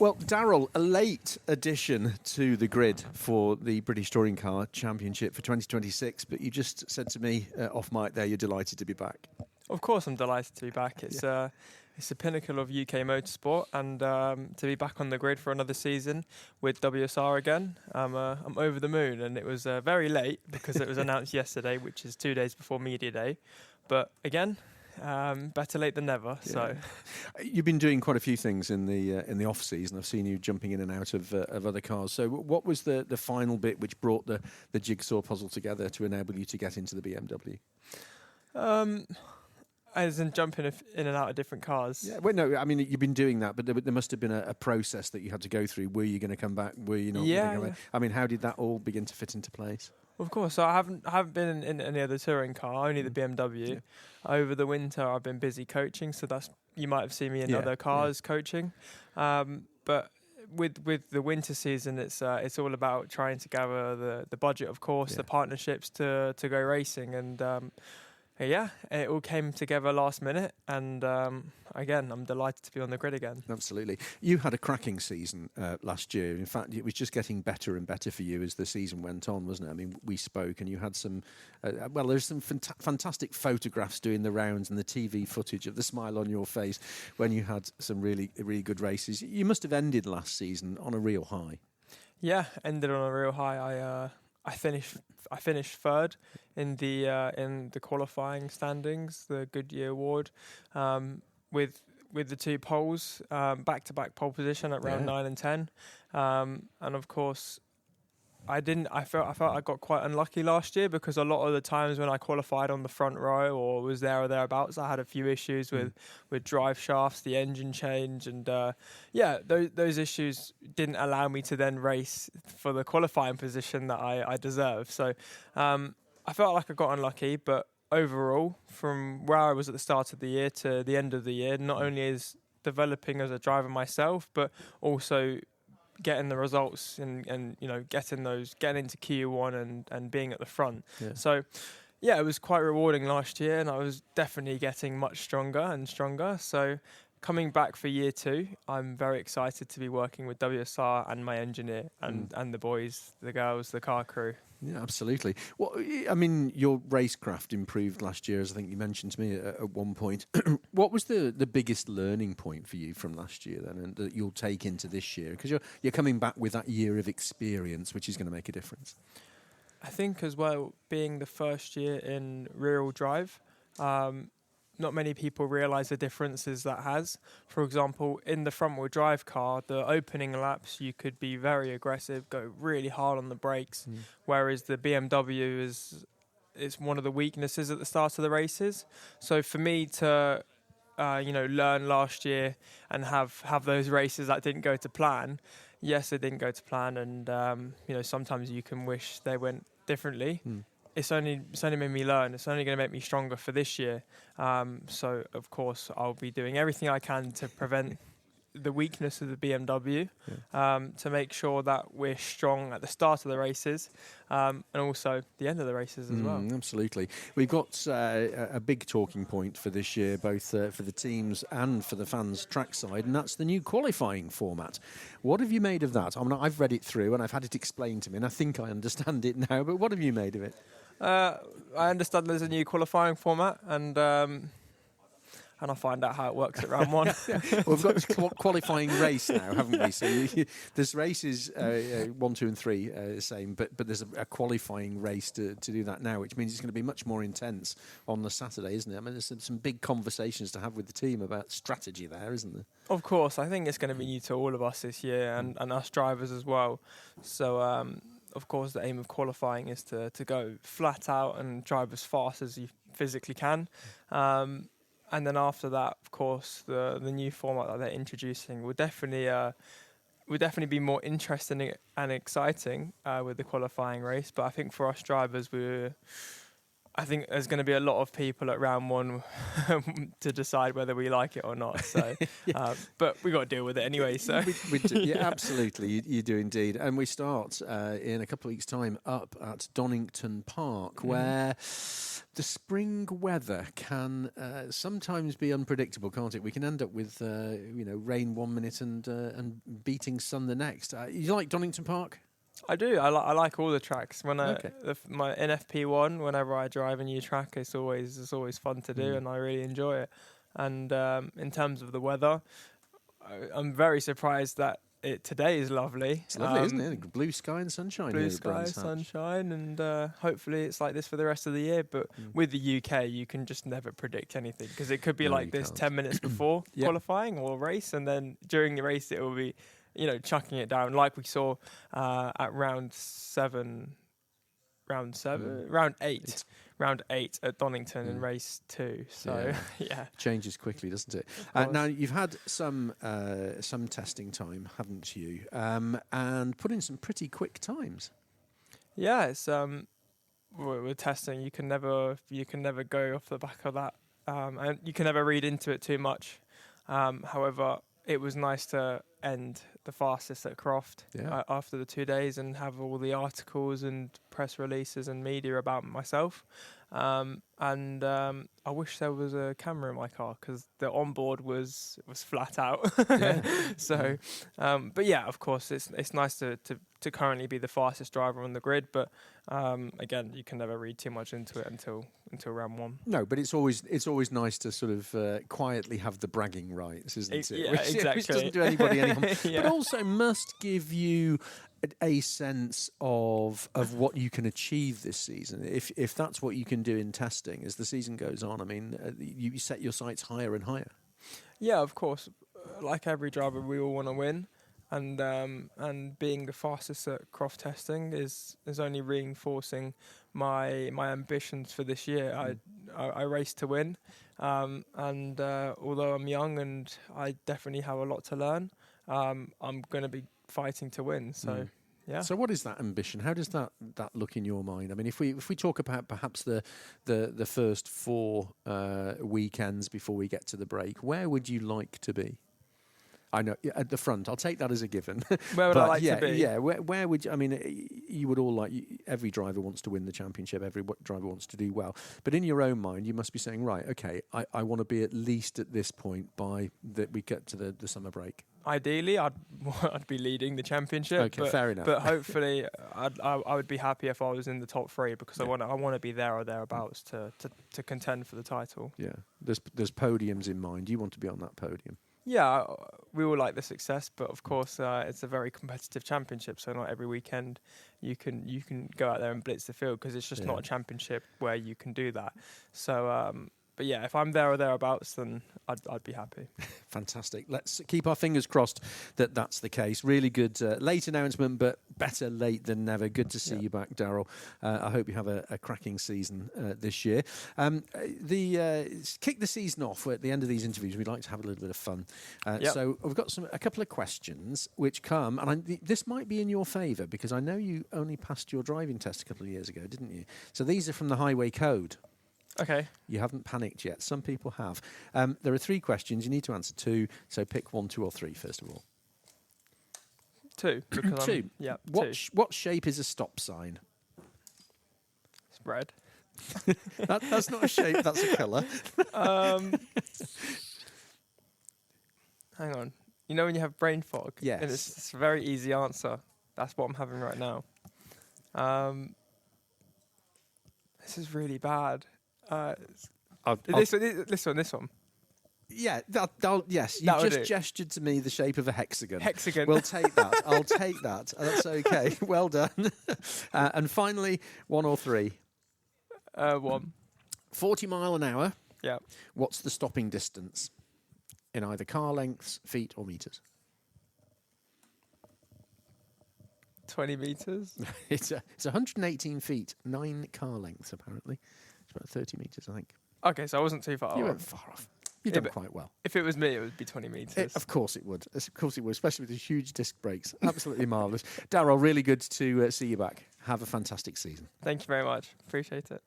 Well, Daryl, a late addition to the grid for the British Touring Car Championship for 2026, but you just said to me off mic there you're delighted to be back. Of course, I'm delighted to be back. It's the pinnacle of UK motorsport, and to be back on the grid for another season with WSR again, I'm over the moon. And it was very late because it was announced yesterday, which is 2 days before Media Day. But again, better late than never. Yeah. So, you've been doing quite a few things in the off season. I've seen you jumping in and out of other cars. So, what was the final bit which brought the jigsaw puzzle together to enable you to get into the BMW? As in jumping in and out of different cars. Yeah, well, no, I mean you've been doing that, but there must have been a process that you had to go through. Were you going to come back? Were you not? Yeah. I mean, how did that all begin to fit into place? Of course, so I haven't been in any other touring car, only the BMW. Yeah. Over the winter, I've been busy coaching, so you might have seen me in other cars coaching. But with the winter season, it's all about trying to gather the budget, of course, the partnerships to go racing, and it all came together last minute, and again, I'm delighted to be on the grid again. Absolutely. You had a cracking season last year. In fact, it was just getting better and better for you as the season went on, wasn't it? I mean, we spoke, and you had some, there's some fantastic photographs doing the rounds and the TV footage of the smile on your face when you had some really, really good races. You must have ended last season on a real high. Yeah, ended on a real high. I finished third in the qualifying standings, the Goodyear Award, with the two poles, back-to-back pole position at round 9 and 10, and of course, I felt I got quite unlucky last year because a lot of the times when I qualified on the front row or was there or thereabouts, I had a few issues with drive shafts, the engine change, and those issues didn't allow me to then race for the qualifying position that I deserve. So I felt like I got unlucky, but overall, from where I was at the start of the year to the end of the year, not only is developing as a driver myself, but also getting the results and getting into Q1 and being at the front. Yeah. So it was quite rewarding last year, and I was definitely getting much stronger and stronger. So coming back for year 2, I'm very excited to be working with WSR and my engineer and the boys, the girls, the car crew. Yeah, absolutely. Well, I mean, your racecraft improved last year, as I think you mentioned to me at one point. What was the biggest learning point for you from last year then, and that you'll take into this year? Because you're coming back with that year of experience, which is going to make a difference. I think as well, being the first year in rear-wheel drive, not many people realise the differences that has. For example, in the front-wheel drive car, the opening laps, you could be very aggressive, go really hard on the brakes, whereas the BMW is one of the weaknesses at the start of the races. So for me to learn last year and have those races that didn't go to plan, yes, they didn't go to plan, and sometimes you can wish they went differently. It's only made me learn. It's only going to make me stronger for this year. So, of course, I'll be doing everything I can to prevent the weakness of the BMW, to make sure that we're strong at the start of the races, and also the end of the races as well. Absolutely. We've got a big talking point for this year, both for the teams and for the fans trackside, and that's the new qualifying format. What have you made of that? I mean, I've read it through and I've had it explained to me, and I think I understand it now, but what have you made of it? I understand there's a new qualifying format, and I'll find out how it works at round 1. Well, we've got this qualifying race now, haven't we? So there's races 1, 2 and 3 same, but there's a qualifying race to do that now, which means it's going to be much more intense on the Saturday, isn't it? I mean, there's some big conversations to have with the team about strategy there, isn't there? Of course, I think it's going to be new to all of us this year, and us drivers as well. So of course, the aim of qualifying is to go flat out and drive as fast as you physically can. And then after that, of course, the new format that they're introducing would definitely be more interesting and exciting with the qualifying race. But I think for us drivers, I think there's going to be a lot of people at round one to decide whether we like it or not. So, but we got to deal with it anyway. So, we do, yeah, absolutely, you do indeed. And we start in a couple of weeks' time up at Donington Park, where the spring weather can sometimes be unpredictable, can't it? We can end up with rain 1 minute and beating sun the next. You like Donington Park? I do. I like all the tracks. When my NFP1, whenever I drive a new track, it's always fun to do, and I really enjoy it. And in terms of the weather, I'm very surprised that today is lovely. It's lovely, isn't it? Blue sky and sunshine. Blue sky, sunshine, and hopefully it's like this for the rest of the year. But with the UK, you can just never predict anything, because it could be like this 10 minutes before qualifying or race, and then during the race it will be, chucking it down, like we saw at round eight at Donington in race 2. So changes quickly, doesn't it? Now you've had some testing time, haven't you? And put in some pretty quick times. Yeah, it's we're testing. You can never go off the back of that, and you can never read into it too much. However, it was nice to end the fastest at Croft after the 2 days and have all the articles and press releases and media about myself. I wish there was a camera in my car, because the onboard was flat out. So, but yeah, of course, it's nice to currently be the fastest driver on the grid. But again, you can never read too much into it until round 1. No, but it's always nice to sort of quietly have the bragging rights, isn't it? Yeah, exactly. Which doesn't do anybody any harm, but also must give you a sense of what you can achieve this season. If that's what you can do in testing as the season goes on, I mean, you set your sights higher and higher. Yeah, of course. Like every driver, we all want to win, and being the fastest at Croft testing is only reinforcing my ambitions for this year. I race to win, and although I'm young and I definitely have a lot to learn, I'm going to be fighting to win. So yeah. So what is that ambition? How does that look in your mind? I mean, if we talk about perhaps the first 4 weekends before we get to the break, where would you like to be? I know at the front. I'll take that as a given. Where would I like to be? Yeah. Where would you? I mean, you would all every driver wants to win the championship. Every driver wants to do well. But in your own mind, you must be saying, right, okay, I want to be at least at this point by that we get to the summer break. Ideally, I'd be leading the championship. Okay, fair enough. But hopefully, I would be happy if I was in the top 3, because I want to be there or thereabouts to contend for the title. Yeah, there's podiums in mind. You want to be on that podium. Yeah, we all like the success, but of course it's a very competitive championship. So not every weekend you can go out there and blitz the field, because it's just not a championship where you can do that. So. But yeah, if I'm there or thereabouts, then I'd be happy. Fantastic. Let's keep our fingers crossed that that's the case. Really good late announcement, but better late than never. Good to see you back, Daryl. I hope you have a cracking season this year. Kick the season off at the end of these interviews. We'd like to have a little bit of fun. So we've got a couple of questions which come, and this might be in your favour, because I know you only passed your driving test a couple of years ago, didn't you? So these are from the Highway Code. Okay. You haven't panicked yet. Some people have. There are 3 questions. You need to answer 2. So pick 1, 2, or 3, first of all. 2. 2. Yeah. What shape is a stop sign? It's red. That's not a shape. That's a colour. Hang on. You know when you have brain fog? Yes. And it's a very easy answer. That's what I'm having right now. This is really bad. This one. Yeah, yes. You just gestured to me the shape of a hexagon. Hexagon. We'll take that. I'll take that. That's okay. Well done. And finally, 1 or 3? 1. 40 mile an hour. Yeah. What's the stopping distance in either car lengths, feet, or meters? 20 meters. It's 118 feet, 9 car lengths apparently. It's about 30 meters, I think. Okay, so I wasn't too far off. You weren't far off. You've done quite well. If it was me, it would be 20 meters. Of course it would. Of course it would, especially with the huge disc brakes. Absolutely marvellous. Daryl, really good to see you back. Have a fantastic season. Thank you very much. Appreciate it.